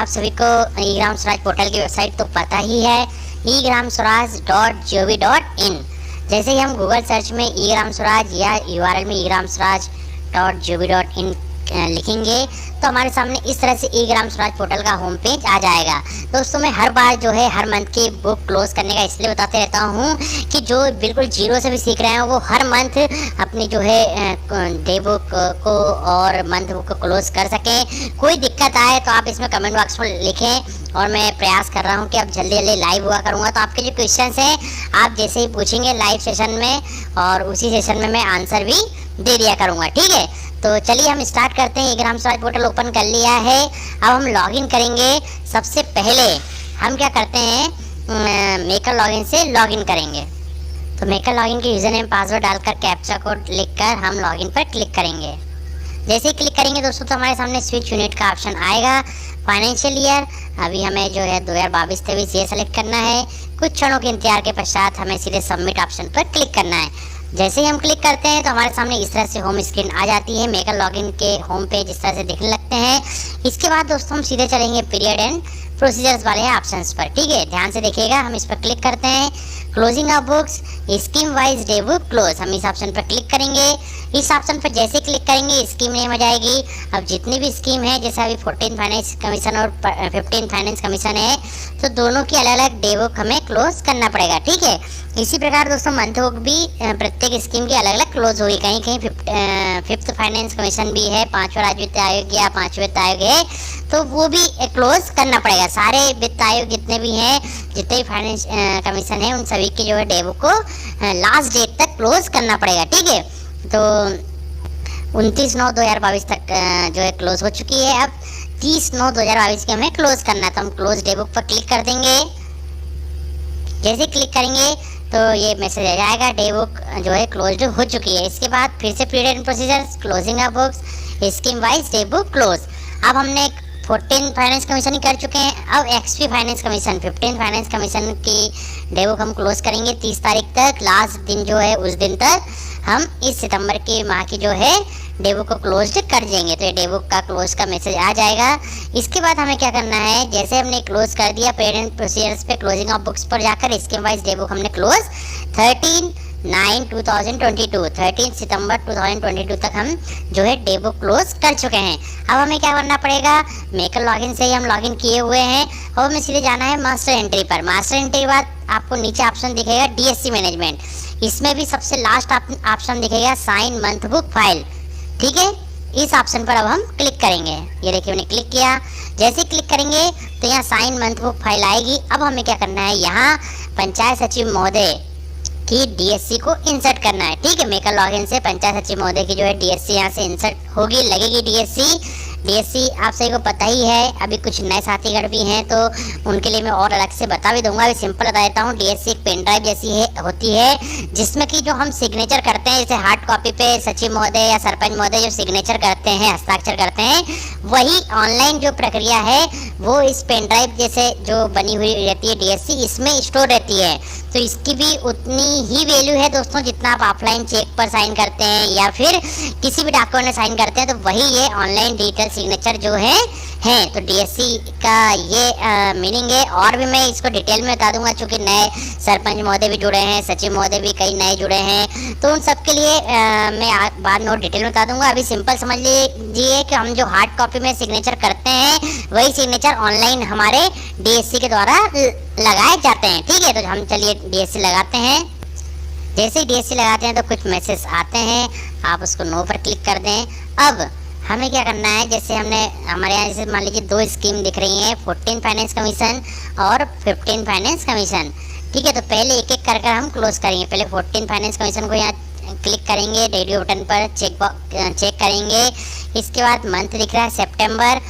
आप सभी को ई ग्राम स्वराज पोर्टल की वेबसाइट तो पता ही है, eGramSwaraj.gov.in। जैसे ही हम गूगल सर्च में ई ग्राम स्वराज या यूआरएल में eGramSwaraj.gov.in लिखेंगे तो हमारे सामने इस तरह से ई ग्राम स्वराज पोर्टल का होम पेज आ जाएगा। दोस्तों मैं हर बार जो है हर मंथ की बुक क्लोज करने का इसलिए बताते रहता हूँ कि जो बिल्कुल जीरो से भी सीख रहे हैं वो हर मंथ अपनी जो है डे बुक को और मंथ बुक को क्लोज कर सकें। कोई दिक्कत आए तो आप इसमें कमेंट बॉक्स में लिखें और मैं प्रयास कर रहा हूँ कि अब जल्दी जल्दी लाइव हुआ करूँगा। तो आपके जो क्वेश्चंस हैं आप जैसे ही पूछेंगे लाइव सेशन में और उसी सेशन में मैं आंसर भी दे दिया करूँगा, ठीक है। तो चलिए हम स्टार्ट करते हैं। ई ग्राम स्वराज पोर्टल ओपन कर लिया है, अब हम लॉगिन करेंगे। सबसे पहले हम क्या करते हैं, मेकर लॉगिन से लॉगिन करेंगे। तो मेकर लॉगिन के यूज़र नेम पासवर्ड डालकर कैप्चा कोड लिखकर हम लॉगिन पर क्लिक करेंगे। जैसे ही क्लिक करेंगे दोस्तों तो हमारे सामने स्विच यूनिट का ऑप्शन आएगा। फाइनेंशियल ईयर अभी हमें जो है 2022-23 ये सेलेक्ट करना है। कुछ क्षणों के इंतजार के पश्चात हमें सीधे सबमिट ऑप्शन पर क्लिक करना है। जैसे ही हम क्लिक करते हैं तो हमारे सामने इस तरह से होम स्क्रीन आ जाती है। मेकर लॉगिन के होम पेज इस तरह से दिखने लगते हैं। इसके बाद दोस्तों हम सीधे चलेंगे पीरियड एंड प्रोसीजर्स वाले ऑप्शंस पर, ठीक है। ध्यान से देखिएगा, हम इस पर क्लिक करते हैं। Closing of books scheme wise day book close, हम इस ऑप्शन पर क्लिक करेंगे। इस ऑप्शन पर जैसे क्लिक करेंगे स्कीम नेम आ जाएगी। अब जितनी भी स्कीम है जैसे अभी 14 फाइनेंस कमीशन और 15 फाइनेंस कमीशन है तो दोनों की अलग अलग डे बुक हमें क्लोज करना पड़ेगा, ठीक है। इसी प्रकार दोस्तों मंथ बुक भी प्रत्येक स्कीम की अलग अलग क्लोज होगी। कहीं कहीं 5th फाइनेंस कमीशन भी है, 5वां राज्य वित्त आयोग या 5वें वित्त आयोग है तो वो भी क्लोज करना पड़ेगा। सारे वित्त आयोग जितने भी हैं, जितने भी फाइनेंस कमीशन है उन सभी की जो है डे बुक को लास्ट डेट तक क्लोज करना पड़ेगा, ठीक है। तो 29/9/2022 तक जो है क्लोज हो चुकी है। अब 30/9/2022 की हमें क्लोज करना है तो हम क्लोज डे बुक पर क्लिक कर देंगे। जैसे क्लिक करेंगे तो ये मैसेज आ जाएगा डे बुक जो है क्लोज हो चुकी है। इसके बाद फिर से period and procedures, closing of books, scheme wise day book close. अब हमने 14 फाइनेंस कमीशन ही कर चुके हैं। अब XP finance commission 15 finance commission की डे बुक हम क्लोज करेंगे 30 तारीख तक। लास्ट दिन जो है उस दिन तक हम इस सितंबर के माह की जो है डे बुक को क्लोज कर देंगे। तो ये डे बुक का क्लोज का मैसेज आ जाएगा। इसके बाद हमें क्या करना है, जैसे हमने क्लोज कर दिया पेरेंट प्रोसीजर्स पे, क्लोजिंग ऑफ बुक्स पर जाकर स्कीम वाइज डे बुक हमने क्लोज 13 सितंबर 2022 तक हम जो है डे बुक क्लोज कर चुके हैं। अब हमें क्या करना पड़ेगा, मेकर लॉगिन से ही हम लॉगिन किए हुए हैं और हमें सीधे जाना है मास्टर एंट्री पर। मास्टर एंट्री के बाद आपको नीचे ऑप्शन दिखेगा डीएससी मैनेजमेंट, इसमें भी सबसे लास्ट ऑप्शन दिखेगा साइन मंथ बुक फाइल, ठीक है। इस ऑप्शन पर अब हम क्लिक करेंगे। ये देखिए मैंने क्लिक किया। जैसे क्लिक करेंगे तो यहाँ साइन मंथ बुक फाइल आएगी। अब हमें क्या करना है, यहाँ पंचायत सचिव महोदय की डीएससी को इंसर्ट करना है, ठीक है। मेकर लॉगिन से पंचायत सचिव महोदय की जो है डीएससी यहाँ से इंसर्ट होगी, लगेगी डीएससी आप सभी को पता ही है। अभी कुछ नए साथीगण भी हैं तो उनके लिए मैं और अलग से बता भी दूंगा। अभी सिंपल बता देता हूँ। डीएससी एक पेन ड्राइव जैसी होती है जिसमें कि जो हम सिग्नेचर करते हैं, जैसे हार्ड कॉपी पे सचिव महोदय या सरपंच महोदय जो सिग्नेचर करते हैं, हस्ताक्षर करते हैं, वही ऑनलाइन जो प्रक्रिया है वो इस पेन ड्राइव जैसे जो बनी हुई रहती है डीएससी, इसमें स्टोर रहती है। तो इसकी भी उतनी ही वैल्यू है दोस्तों जितना आप ऑफलाइन चेक पर साइन करते हैं या फिर किसी भी डॉक्यूमेंट में साइन करते हैं, तो वही ये ऑनलाइन डिजिटल सिग्नेचर जो है तो डीएससी का ये मीनिंग है। और भी मैं इसको डिटेल में बता दूंगा चूँकि नए सरपंच महोदय भी जुड़े हैं, सचिव महोदय भी कई नए जुड़े हैं, तो उन सब के लिए मैं बाद में डिटेल में बता दूंगा। अभी सिंपल समझ लीजिए कि हम जो हार्ड कॉपी में सिग्नेचर करते हैं वही सिग्नेचर ऑनलाइन हमारे डीएससी के द्वारा लगाए जाते हैं, ठीक है। तो हम चलिए डीएससी लगाते हैं। जैसे ही डीएससी लगाते हैं तो कुछ मैसेज आते हैं, आप उसको नो पर क्लिक कर दें। अब हमें क्या करना है, जैसे हमने हमारे यहाँ जैसे मान लीजिए 2 स्कीम दिख रही हैं, 14 फाइनेंस कमीशन और 15 फाइनेंस कमीशन, ठीक है। तो पहले एक एक कर हम क्लोज करेंगे। पहले 14 फाइनेंस कमीशन को यहाँ क्लिक करेंगे, रेडियो बटन पर चेक करेंगे। इसके बाद मंथ दिख रहा है सितंबर,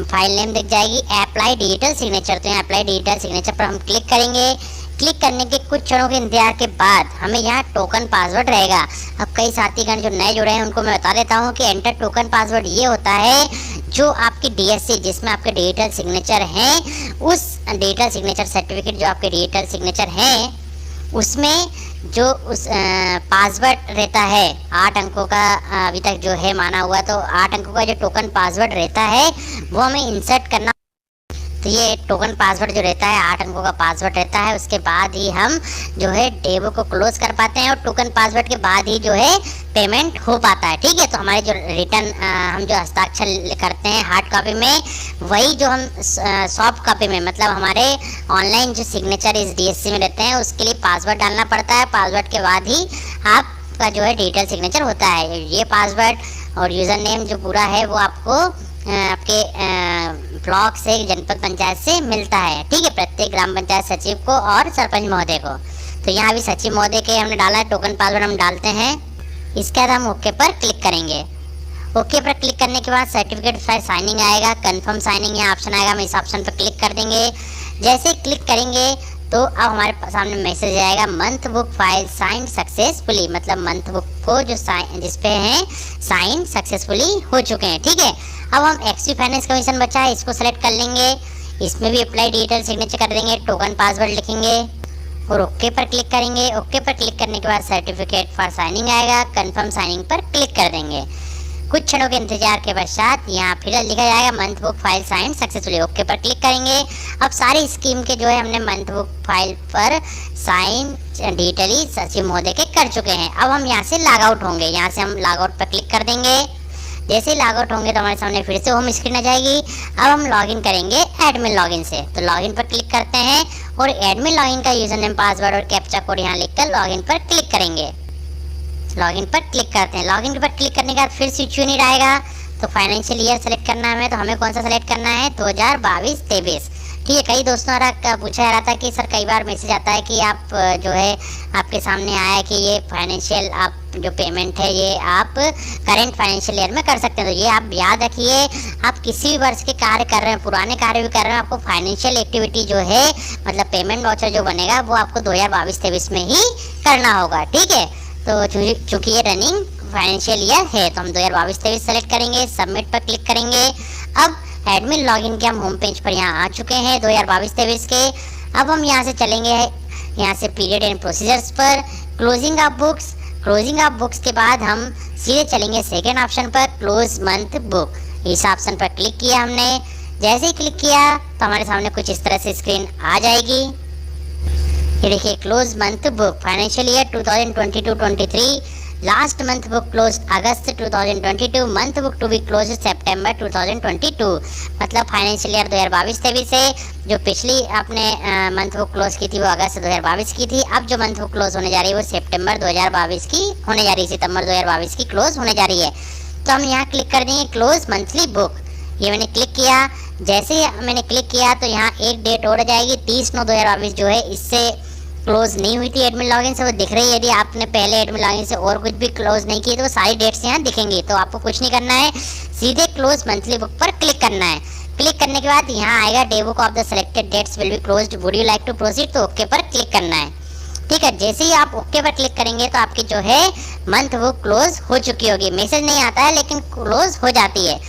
फाइल नेम दिख जाएगी अप्लाई डिजिटल सिग्नेचर, तो यहाँ अप्लाई डिजिटल सिग्नेचर पर हम क्लिक करेंगे। क्लिक करने के कुछ क्षणों के इंतजार के बाद हमें यहाँ टोकन पासवर्ड रहेगा। अब कई साथीगण जो नए जुड़े हैं उनको मैं बता देता हूँ कि एंटर टोकन पासवर्ड ये होता है जो आपकी डीएससी जिसमें आपके डिजिटल सिग्नेचर हैं, उस डिजिटल सिग्नेचर सर्टिफिकेट जो आपके डिजिटल सिग्नेचर हैं उसमें जो उस पासवर्ड रहता है 8 अंकों का अभी तक जो है माना हुआ, तो 8 अंकों का जो टोकन पासवर्ड रहता है वो हमें इंसर्ट करना। तो ये टोकन पासवर्ड जो रहता है 8 अंकों का पासवर्ड रहता है, उसके बाद ही हम जो है डेमो को क्लोज कर पाते हैं और टोकन पासवर्ड के बाद ही जो है पेमेंट हो पाता है। ठीक है, तो हमारे जो रिटर्न हम जो हस्ताक्षर करते हैं हार्ड कॉपी में, वही जो हम सॉफ्ट कॉपी में मतलब हमारे ऑनलाइन जो सिग्नेचर इस DSC में रहते हैं उसके लिए पासवर्ड डालना पड़ता है। पासवर्ड के बाद ही आपका जो है डिजिटल सिग्नेचर होता है। ये पासवर्ड और यूज़र नेम जो पूरा है वो आपको आपके ब्लॉक से जनपद पंचायत से मिलता है। ठीक है, प्रत्येक ग्राम पंचायत सचिव को और सरपंच महोदय को। तो यहाँ अभी सचिव महोदय के हमने डाला है, टोकन पासवर्ड हम डालते हैं। इसके बाद हम ओके पर क्लिक करेंगे। ओके पर क्लिक करने के बाद सर्टिफिकेट फाइल साइनिंग आएगा, कंफर्म साइनिंग यहाँ ऑप्शन आएगा, हम इस ऑप्शन पर क्लिक कर देंगे। जैसे क्लिक करेंगे तो अब हमारे सामने मैसेज आएगा month book file sign successfully, मतलब मंथ बुक को जो साइन जिसपे है साइन सक्सेसफुली हो चुके हैं। ठीक है, अब हम एक्सपी फाइनेंस कमीशन बचा है, इसको सेलेक्ट कर लेंगे। इसमें भी अप्लाई डिजिटल सिग्नेचर कर देंगे, टोकन पासवर्ड लिखेंगे और ओके पर क्लिक करेंगे। ओके पर क्लिक करने के बाद सर्टिफिकेट फॉर साइनिंग आएगा, कंफर्म साइनिंग पर क्लिक कर देंगे। कुछ क्षणों के इंतजार के पश्चात यहाँ फिर लिखा जाएगा month book file sign successfully, okay पर क्लिक करेंगे। अब सारी स्कीम के जो है हमने मंथ बुक फाइल पर साइन डिजिटली सचिव महोदय के कर चुके हैं। अब हम यहाँ से लॉग आउट होंगे, यहाँ से हम लॉग आउट पर क्लिक कर देंगे। जैसे ही लॉग आउट होंगे तो हमारे सामने फिर से होम स्क्रीन आ जाएगी। अब हम लॉगिन करेंगे एडमिन लॉगिन से, तो लॉगिन पर क्लिक करते हैं और एडमिन लॉगिन का यूजर नेम पासवर्ड और कैप्चा कोड यहाँ लिखकर लॉगिन पर क्लिक करेंगे। लॉगिन पर क्लिक करते हैं। लॉगिन पर क्लिक करने के बाद फिर स्विच यूनिट आएगा, तो फाइनेंशियल ईयर सेलेक्ट करना है हमें, तो हमें कौन सा सेलेक्ट करना है 2022-23। ठीक है, कई दोस्तों द्वारा पूछा जा रहा था कि सर कई बार मैसेज आता है कि आप जो है आपके सामने आया है कि ये फाइनेंशियल आप जो पेमेंट है ये आप करेंट फाइनेंशियल ईयर में कर सकते हैं। तो ये आप याद रखिए, आप किसी भी वर्ष के कार्य कर रहे हैं, पुराने कार्य भी कर रहे हैं, आपको फाइनेंशियल एक्टिविटी जो है मतलब पेमेंट वाउचर जो बनेगा वो आपको 2022-23 में ही करना होगा। ठीक है, तो चूंकि ये रनिंग फाइनेंशियल ईयर है तो हम 2022-23 सेलेक्ट करेंगे, सबमिट पर क्लिक करेंगे। अब एडमिन लॉगिन के हम होम पेज पर यहाँ आ चुके हैं 2022-23 के। अब हम यहाँ से चलेंगे यहाँ से पीरियड एंड प्रोसीजर्स पर, closing of books. Closing of books के बाद हम सीधे चलेंगे सेकेंड ऑप्शन पर, क्लोज मंथ बुक। इस ऑप्शन पर क्लिक किया हमने। जैसे ही क्लिक किया तो हमारे सामने कुछ इस तरह से स्क्रीन आ जाएगी। ये देखिए close month book financial year 2022-23, last month book close August 2022, month book to be close September 2022। मतलब फाइनेंशियल ईयर 2022-23 से जो पिछली आपने मंथ बुक क्लोज की थी वो अगस्त 2022 की थी। अब जो मंथ बुक क्लोज होने जा रही है वो सितंबर 2022 की होने जा रही है, सितंबर 2022 की क्लोज होने जा रही है। तो हम यहाँ क्लिक कर देंगे क्लोज मंथली बुक। ये मैंने क्लिक किया। जैसे ही मैंने क्लिक किया तो यहाँ एक डेट और आ जाएगी 30/9/2022 जो है इससे क्लोज नहीं हुई थी एडमिन लॉगिन से, वो दिख रही है। यदि आपने पहले एडमिन लॉगिन से और कुछ भी क्लोज नहीं किए तो वो सारी डेट्स यहाँ दिखेंगी। तो आपको कुछ नहीं करना है, सीधे क्लोज मंथली बुक पर क्लिक करना है। क्लिक करने के बाद यहाँ आएगा day book of the selected dates will be closed, would you like to proceed, तो ओके पर क्लिक करना है। ठीक है, जैसे ही आप ओके पर क्लिक करेंगे तो आपकी जो है मंथ बुक क्लोज हो चुकी होगी। मैसेज नहीं आता है लेकिन क्लोज हो जाती है।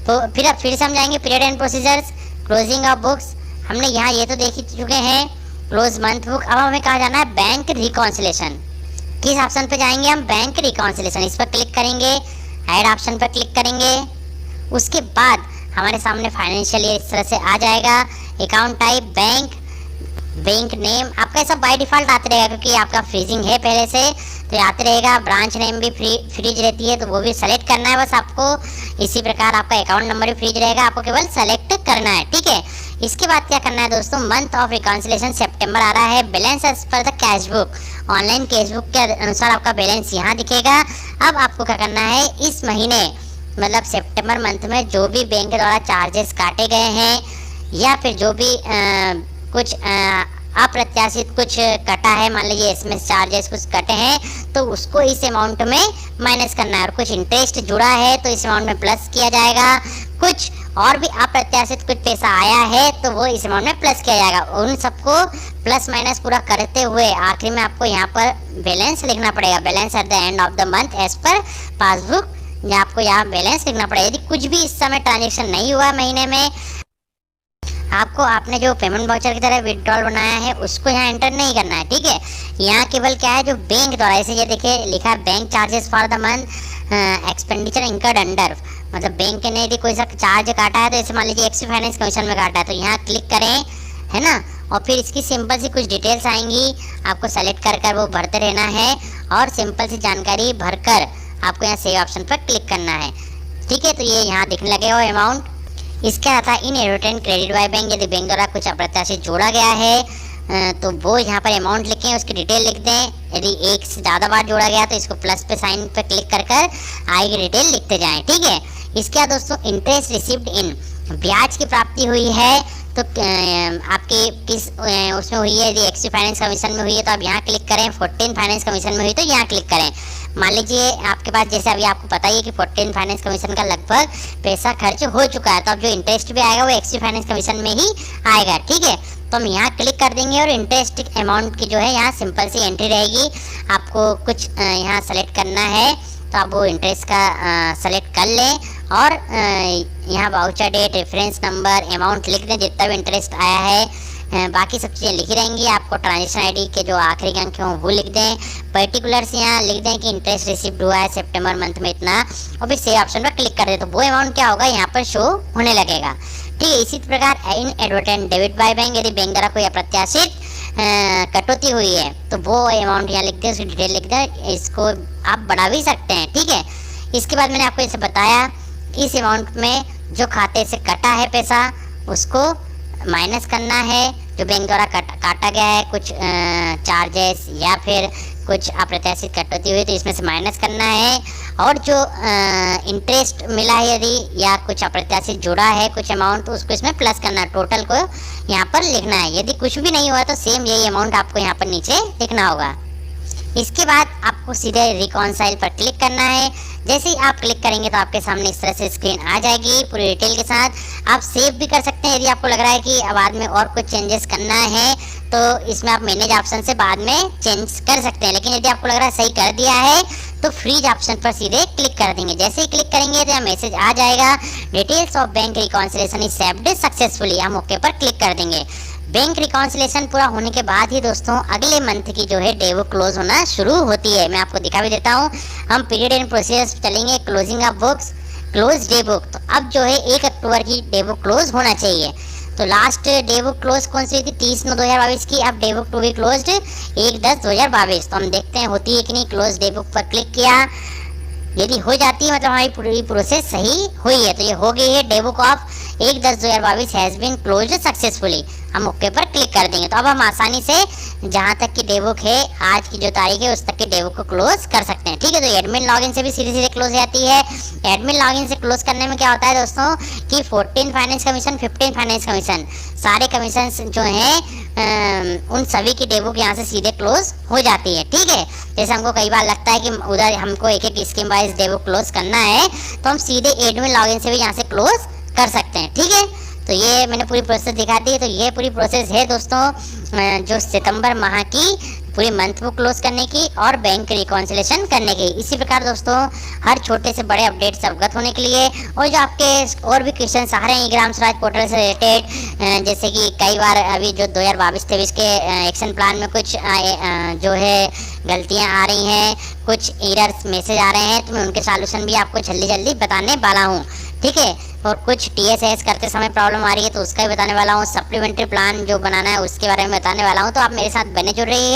तो फिर से हम जाएंगे period and procedures, closing of books. हमने यहाँ ये तो देख ही चुके हैं क्लोज मंथ बुक। अब हमें कहाँ जाना है बैंक रिकॉन्सिलेशन। किस ऑप्शन पे जाएंगे हम, बैंक रिकॉन्सिलेशन, इस पर क्लिक करेंगे, ऐड ऑप्शन पर क्लिक करेंगे। उसके बाद हमारे सामने फाइनेंशियल ईयर इस तरह से आ जाएगा। Account type bank, bank name आपका सब बाय डिफॉल्ट आते रहेगा क्योंकि आपका फ्रीजिंग है पहले से, तो आते रहेगा। ब्रांच नेम भी फ्रीज रहती है तो वो भी सेलेक्ट करना है बस आपको। इसी प्रकार आपका अकाउंट नंबर भी फ्रीज रहेगा, आपको केवल सेलेक्ट करना है। ठीक है, इसके बाद क्या करना है दोस्तों, मंथ ऑफ रिकॉन्सिलेशन सितंबर आ रहा है। Balance as per the cash book, online cash book के अनुसार आपका बैलेंस यहाँ दिखेगा। अब आपको क्या करना है, इस महीने मतलब सितंबर मंथ में जो भी बैंक के द्वारा चार्जेस काटे गए हैं या फिर जो भी कुछ अप्रत्याशित कुछ कटा है, मान लीजिए एसएमएस चार्जेस कुछ कटे हैं तो उसको इस अमाउंट में माइनस करना है। और कुछ इंटरेस्ट जुड़ा है तो इस अमाउंट में प्लस किया जाएगा। कुछ और भी अप्रत्याशित कुछ पैसा आया है तो वो इस अमाउंट में प्लस किया जाएगा। उन सबको प्लस माइनस पूरा करते हुए आखिर में आपको यहाँ पर बैलेंस लिखना पड़ेगा। Balance at the end of the month as per passbook, आपको यहाँ बैलेंस लिखना पड़ेगा। यदि कुछ भी इस समय ट्रांजेक्शन नहीं हुआ महीने में, आपको आपने जो पेमेंट वाउचर की तरह विड्रॉल बनाया है उसको यहाँ एंटर नहीं करना है। ठीक है, यहाँ केवल क्या है जो बैंक द्वारा, ऐसे ये देखिए लिखा है bank charges for the month expenditure incurred under मतलब बैंक ने यदि कोई सा चार्ज काटा है तो ऐसे मान लीजिए एक्सिस फाइनेंस कमीशन में काटा है, तो यहाँ क्लिक करें, है ना। और फिर इसकी सिंपल सी कुछ डिटेल्स आएंगी, आपको सेलेक्ट कर कर वो भरते रहना है और सिंपल सी जानकारी भरकर आपको यहाँ सेव ऑप्शन पर क्लिक करना है, ठीक है। तो ये यहाँ दिखने लगेगा अमाउंट। इसके आता है इन एडवर्टेन क्रेडिट बाय बैंक, यदि बैंक द्वारा कुछ अप्रत्याशित जोड़ा गया है तो वो यहाँ पर अमाउंट लिखें, उसकी डिटेल लिख दें। यदि एक से ज़्यादा बार जोड़ा गया तो इसको प्लस पे साइन पे क्लिक कर कर आगे डिटेल लिखते जाएं, ठीक है। इसके बाद दोस्तों इंटरेस्ट रिसीव्ड इन, ब्याज की प्राप्ति हुई है तो आपके किस उसमें हुई है, यदि एक्सिस फाइनेंस कमीशन में हुई है तो आप यहाँ क्लिक करें, 14 फाइनेंस कमीशन में हुई तो यहाँ क्लिक करें। मान लीजिए आपके पास, जैसे अभी आपको पता ही है कि 14 फाइनेंस कमीशन का लगभग पैसा खर्च हो चुका है, तो अब जो इंटरेस्ट भी आएगा वो एक्सिस फाइनेंस कमीशन में ही आएगा, ठीक है। तो हम यहाँ क्लिक कर देंगे और इंटरेस्ट अमाउंट की जो है यहाँ सिंपल सी एंट्री रहेगी। आपको कुछ यहाँ सेलेक्ट करना है तो आप वो इंटरेस्ट का सेलेक्ट कर लें और यहाँ voucher date, reference number, amount लिख दें जितना भी इंटरेस्ट आया है। बाकी सब चीज़ें लिखी रहेंगी। आपको ट्रांजेक्शन आईडी के जो आखिरी अंक हैं वो लिख दें, पर्टिकुलर्स यहाँ लिख दें कि इंटरेस्ट रिसीव्ड हुआ है सितंबर मंथ में इतना, और फिर सेव ऑप्शन पर क्लिक कर दें तो वो अमाउंट क्या होगा यहाँ पर शो होने लगेगा, ठीक है। इसी प्रकार इन एडवर्टेन डेबिट बाय बैंक, यदि बैंक द्वारा कोई अप्रत्याशित कटौती हुई है तो वो अमाउंट यहाँ लिख दें, उसकी डिटेल लिख दें। इसको आप बढ़ा भी सकते हैं, ठीक है। इसके बाद मैंने आपको इसे बताया इस अमाउंट में जो खाते से कटा है पैसा उसको माइनस करना है, जो बैंक द्वारा काटा गया है कुछ चार्जेस या फिर कुछ अप्रत्याशित कटौती हुई तो इसमें से माइनस करना है, और जो इंटरेस्ट मिला है यदि या कुछ अप्रत्याशित जुड़ा है कुछ अमाउंट तो उसको इसमें प्लस करना, टोटल को यहाँ पर लिखना है। यदि कुछ भी नहीं हुआ तो सेम यही अमाउंट आपको यहाँ पर नीचे लिखना होगा। इसके बाद आपको सीधे रिकॉन्साइल पर क्लिक करना है। जैसे ही आप क्लिक करेंगे तो आपके सामने इस तरह से स्क्रीन आ जाएगी पूरी डिटेल के साथ। आप सेव भी कर सकते हैं यदि आपको लग रहा है कि बाद में और कुछ चेंजेस करना है तो इसमें आप मैनेज ऑप्शन से बाद में चेंज कर सकते हैं, लेकिन यदि आपको लग रहा है सही कर दिया है तो फ्रीज ऑप्शन पर सीधे क्लिक कर देंगे। जैसे ही क्लिक करेंगे तो यहाँ मैसेज आ जाएगा, details of bank reconciliation is saved successfully. हम ओके पर क्लिक कर देंगे। बैंक रिकॉन्सिलेशन पूरा होने के बाद ही दोस्तों अगले मंथ की जो है डे बुक क्लोज होना शुरू होती है। मैं आपको दिखा भी देता हूँ। हम पीरियड एंड प्रोसेस चलेंगे, closing of books, close day book. तो अब जो है 1 अक्टूबर की डे बुक क्लोज होना चाहिए। तो लास्ट डे बुक क्लोज कौन सी हुई थी? 30/9/2022 की। अब day book to be closed 1/10/2022। तो हम देखते हैं होती है कि नहीं। क्लोज डे बुक पर क्लिक किया, यदि हो जाती है मतलब हमारी पूरी प्रोसेस सही हुई है। तो ये हो गई है, day book of 1/10/2022 has been closed successfully. हम ओके पर क्लिक कर देंगे। तो अब हम आसानी से जहां तक की डे बुक है आज की जो तारीख है उस तक के डे बुक को क्लोज कर सकते हैं, ठीक है। तो एडमिन लॉगिन से भी सीधे सीधे क्लोज जाती है। एडमिन लॉगिन से क्लोज करने में क्या होता है दोस्तों कि 14 फाइनेंस कमीशन, 15 फाइनेंस कमीशन, सारे कमीशन जो हैं उन सभी की डे बुक यहाँ से सीधे क्लोज हो जाती है, ठीक है। जैसे हमको कई बार लगता है कि उधर हमको एक एक scheme wise day book close करना है तो हम सीधे एडमिन लॉगिन से भी यहाँ से क्लोज कर सकते हैं, ठीक है। तो ये मैंने पूरी प्रोसेस दिखा दी है। तो ये पूरी प्रोसेस है दोस्तों जो सितंबर माह की पूरी मंथ बुक क्लोज करने की और बैंक रिकॉन्सिलेशन करने की। इसी प्रकार दोस्तों हर छोटे से बड़े अपडेट से अवगत होने के लिए और जो आपके और भी क्वेश्चन आ रहे हैं ग्राम स्वराज पोर्टल से रिलेटेड, जैसे कि कई बार अभी जो 2022-23 के एक्शन प्लान में कुछ जो है गलतियां आ रही हैं, कुछ एरर्स मैसेज आ रहे हैं, तो मैं उनके सॉल्यूशन भी आपको जल्दी जल्दी बताने वाला हूँ, ठीक है। और कुछ TSS करते समय प्रॉब्लम आ रही है तो उसका भी बताने वाला हूँ। सप्लीमेंट्री प्लान जो बनाना है उसके बारे में बताने वाला हूँ। तो आप मेरे साथ बने जुड़ रही है।